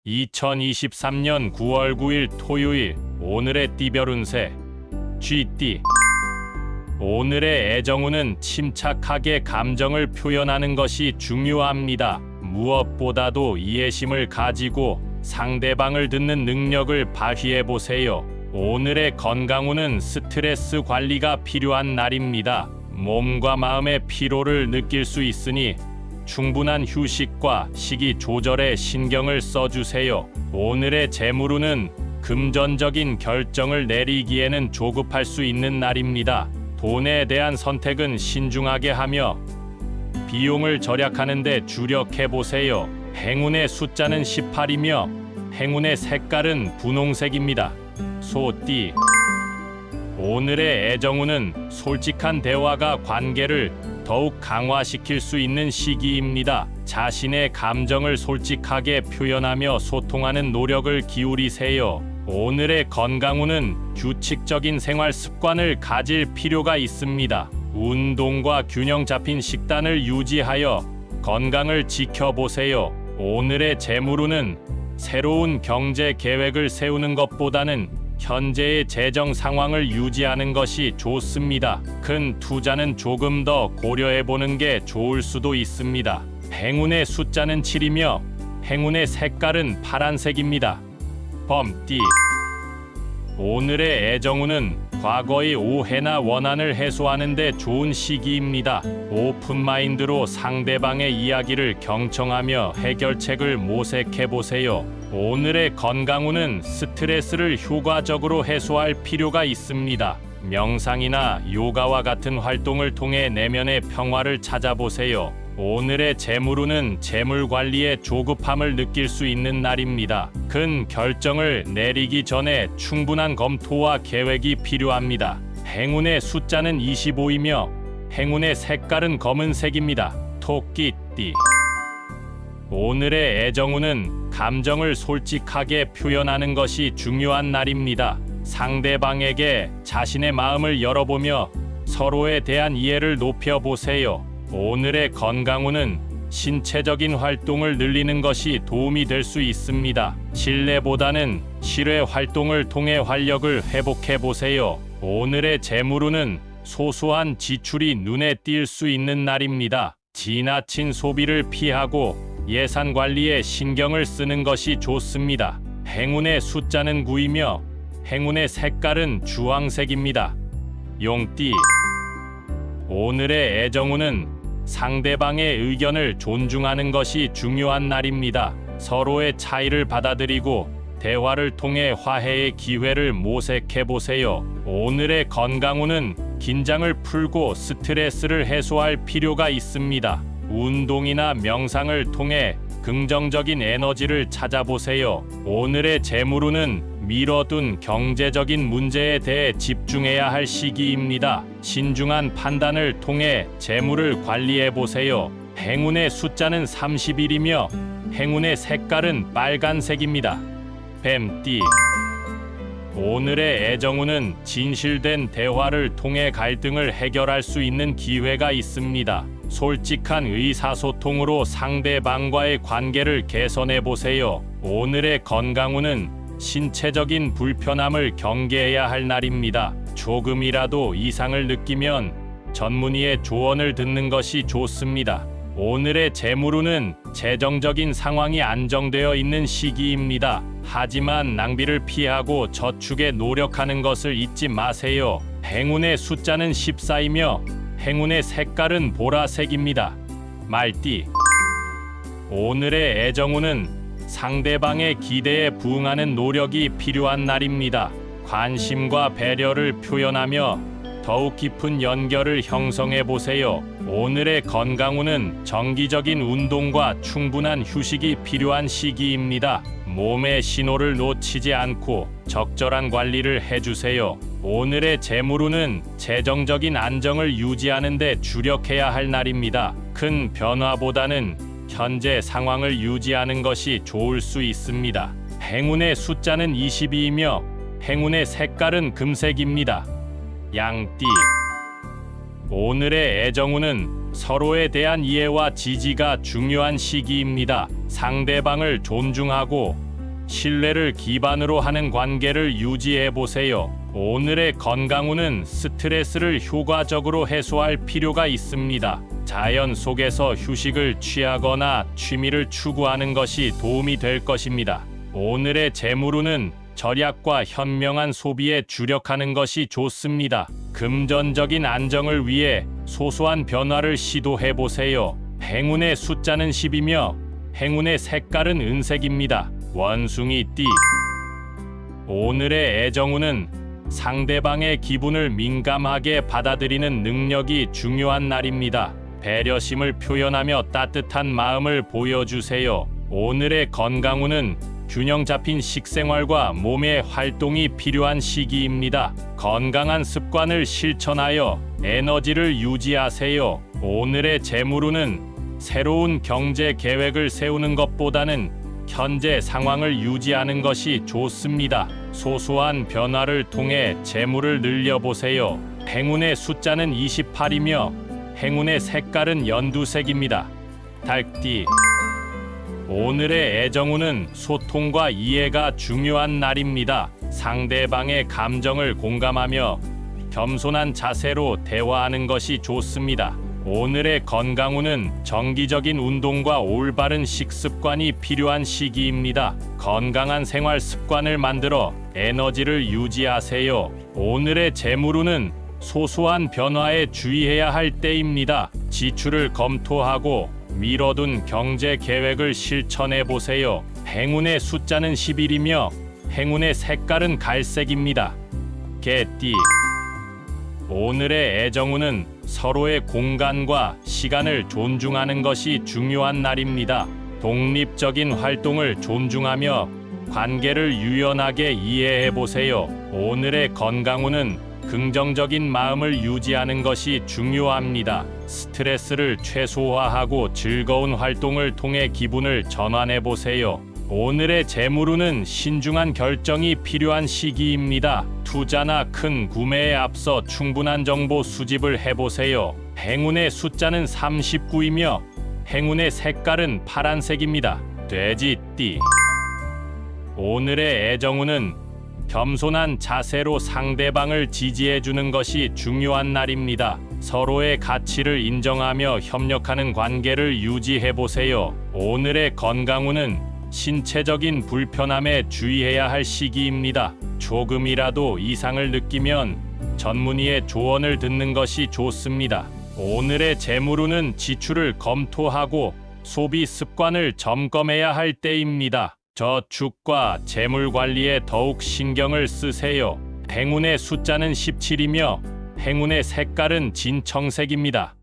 2023년 9월 9일 토요일 오늘의 띠별 운세 쥐띠. 오늘의 애정운은 침착하게 감정을 표현하는 것이 중요합니다. 무엇보다도 이해심을 가지고 상대방을 듣는 능력을 발휘해 보세요. 오늘의 건강운은 스트레스 관리가 필요한 날입니다. 몸과 마음의 피로를 느낄 수 있으니 충분한 휴식과 식이 조절에 신경을 써주세요. 오늘의 재물운은 금전적인 결정을 내리기에는 조급할 수 있는 날입니다. 돈에 대한 선택은 신중하게 하며 비용을 절약하는 데 주력해 보세요. 행운의 숫자는 18이며 행운의 색깔은 분홍색입니다. 소띠. 오늘의 애정운은 솔직한 대화가 관계를 더욱 강화시킬 수 있는 시기입니다. 자신의 감정을 솔직하게 표현하며 소통하는 노력을 기울이세요. 오늘의 건강운은 규칙적인 생활 습관을 가질 필요가 있습니다. 운동과 균형 잡힌 식단을 유지하여 건강을 지켜보세요. 오늘의 재물운은 새로운 경제 계획을 세우는 것보다는 현재의 재정 상황을 유지하는 것이 좋습니다. 큰 투자는 조금 더 고려해보는 게 좋을 수도 있습니다. 행운의 숫자는 7이며 행운의 색깔은 파란색입니다. 범띠. 오늘의 애정운은 과거의 오해나 원한을 해소하는 데 좋은 시기입니다. 오픈마인드로 상대방의 이야기를 경청하며 해결책을 모색해보세요. 오늘의 건강운은 스트레스를 효과적으로 해소할 필요가 있습니다. 명상이나 요가와 같은 활동을 통해 내면의 평화를 찾아보세요. 오늘의 재물운은 재물 관리에 조급함을 느낄 수 있는 날입니다. 큰 결정을 내리기 전에 충분한 검토와 계획이 필요합니다. 행운의 숫자는 25이며 행운의 색깔은 검은색입니다. 토끼띠. 오늘의 애정운은 감정을 솔직하게 표현하는 것이 중요한 날입니다. 상대방에게 자신의 마음을 열어보며 서로에 대한 이해를 높여보세요. 오늘의 건강운은 신체적인 활동을 늘리는 것이 도움이 될 수 있습니다. 실내보다는 실외 활동을 통해 활력을 회복해 보세요. 오늘의 재물운은 소소한 지출이 눈에 띌 수 있는 날입니다. 지나친 소비를 피하고 예산 관리에 신경을 쓰는 것이 좋습니다. 행운의 숫자는 9이며 행운의 색깔은 주황색입니다. 용띠. 오늘의 애정운은 상대방의 의견을 존중하는 것이 중요한 날입니다. 서로의 차이를 받아들이고 대화를 통해 화해의 기회를 모색해 보세요. 오늘의 건강운은 긴장을 풀고 스트레스를 해소할 필요가 있습니다. 운동이나 명상을 통해 긍정적인 에너지를 찾아보세요. 오늘의 재물운은 미뤄둔 경제적인 문제에 대해 집중해야 할 시기입니다. 신중한 판단을 통해 재물을 관리해 보세요. 행운의 숫자는 31이며 행운의 색깔은 빨간색입니다. 뱀띠. 오늘의 애정운은 진실된 대화를 통해 갈등을 해결할 수 있는 기회가 있습니다. 솔직한 의사소통으로 상대방과의 관계를 개선해 보세요. 오늘의 건강운은 신체적인 불편함을 경계해야 할 날입니다. 조금이라도 이상을 느끼면 전문의의 조언을 듣는 것이 좋습니다. 오늘의 재물운은 재정적인 상황이 안정되어 있는 시기입니다. 하지만 낭비를 피하고 저축에 노력하는 것을 잊지 마세요. 행운의 숫자는 14이며 행운의 색깔은 보라색입니다. 말띠. 오늘의 애정운은 상대방의 기대에 부응하는 노력이 필요한 날입니다. 관심과 배려를 표현하며 더욱 깊은 연결을 형성해 보세요. 오늘의 건강운은 정기적인 운동과 충분한 휴식이 필요한 시기입니다. 몸의 신호를 놓치지 않고 적절한 관리를 해주세요. 오늘의 재물운은 재정적인 안정을 유지하는 데 주력해야 할 날입니다. 큰 변화보다는 현재 상황을 유지하는 것이 좋을 수 있습니다. 행운의 숫자는 22이며 행운의 색깔은 금색입니다. 양띠. 오늘의 애정운은 서로에 대한 이해와 지지가 중요한 시기입니다. 상대방을 존중하고 신뢰를 기반으로 하는 관계를 유지해 보세요. 오늘의 건강운은 스트레스를 효과적으로 해소할 필요가 있습니다. 자연 속에서 휴식을 취하거나 취미를 추구하는 것이 도움이 될 것입니다. 오늘의 재물운은 절약과 현명한 소비에 주력하는 것이 좋습니다. 금전적인 안정을 위해 소소한 변화를 시도해 보세요. 행운의 숫자는 10이며 행운의 색깔은 은색입니다. 원숭이 띠. 오늘의 애정운은 상대방의 기분을 민감하게 받아들이는 능력이 중요한 날입니다. 배려심을 표현하며 따뜻한 마음을 보여주세요. 오늘의 건강운은 균형 잡힌 식생활과 몸의 활동이 필요한 시기입니다. 건강한 습관을 실천하여 에너지를 유지하세요. 오늘의 재물운은 새로운 경제 계획을 세우는 것보다는 현재 상황을 유지하는 것이 좋습니다. 소소한 변화를 통해 재물을 늘려보세요. 행운의 숫자는 28이며 행운의 색깔은 연두색입니다. 닭띠. 오늘의 애정운은 소통과 이해가 중요한 날입니다. 상대방의 감정을 공감하며 겸손한 자세로 대화하는 것이 좋습니다. 오늘의 건강운은 정기적인 운동과 올바른 식습관이 필요한 시기입니다. 건강한 생활 습관을 만들어 에너지를 유지하세요. 오늘의 재물운은 소소한 변화에 주의해야 할 때입니다. 지출을 검토하고 미뤄둔 경제 계획을 실천해 보세요. 행운의 숫자는 11이며 행운의 색깔은 갈색입니다. 개띠. 오늘의 애정운은 서로의 공간과 시간을 존중하는 것이 중요한 날입니다. 독립적인 활동을 존중하며 관계를 유연하게 이해해 보세요. 오늘의 건강운은 긍정적인 마음을 유지하는 것이 중요합니다. 스트레스를 최소화하고 즐거운 활동을 통해 기분을 전환해 보세요. 오늘의 재물운은 신중한 결정이 필요한 시기입니다. 투자나 큰 구매에 앞서 충분한 정보 수집을 해보세요. 행운의 숫자는 39이며 행운의 색깔은 파란색입니다. 돼지띠. 오늘의 애정운은 겸손한 자세로 상대방을 지지해주는 것이 중요한 날입니다. 서로의 가치를 인정하며 협력하는 관계를 유지해보세요. 오늘의 건강운은 신체적인 불편함에 주의해야 할 시기입니다. 조금이라도 이상을 느끼면 전문의의 조언을 듣는 것이 좋습니다. 오늘의 재물운은 지출을 검토하고 소비 습관을 점검해야 할 때입니다. 저축과 재물 관리에 더욱 신경을 쓰세요. 행운의 숫자는 17이며 행운의 색깔은 진청색입니다.